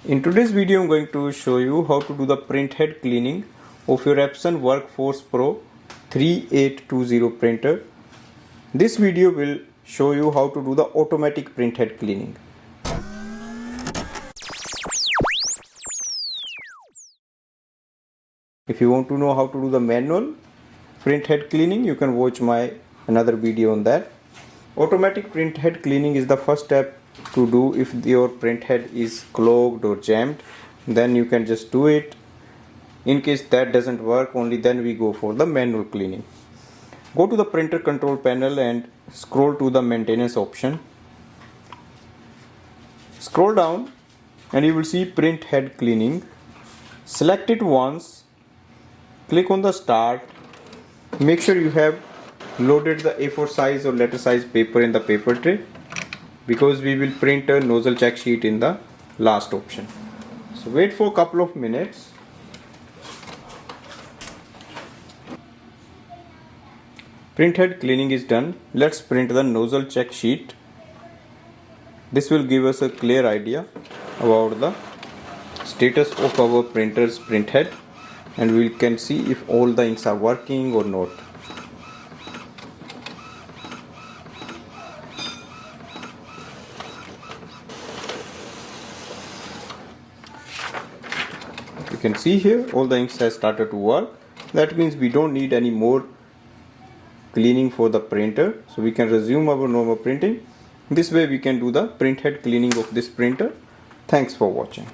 In today's video, I'm going to show you how to do the printhead cleaning of your Epson Workforce WF3820 printer. This video will show you how to do the automatic printhead cleaning. If you want to know how to do the manual printhead cleaning, you can watch my another video on that. Automatic printhead cleaning is the first step to do if your printhead is clogged or jammed. Then you can just do it. In case that doesn't work, only then we go for the manual cleaning. Go to the printer control panel and scroll to the maintenance option. Scroll down and you will see printhead cleaning. Select it once. Click on the start. Make sure you have loaded the A4 size or letter size paper in the paper tray, because we will print a nozzle check sheet in the last option. So wait for a couple of minutes. Printhead cleaning is done. Let's print the nozzle check sheet. This will give us a clear idea about the status of our printer's printhead, and we can see if all the inks are working or not. You can see here all the inks has started to work. That means we don't need any more cleaning for the printer, so we can resume our normal printing. This way we can do the printhead cleaning of this printer. Thanks for watching.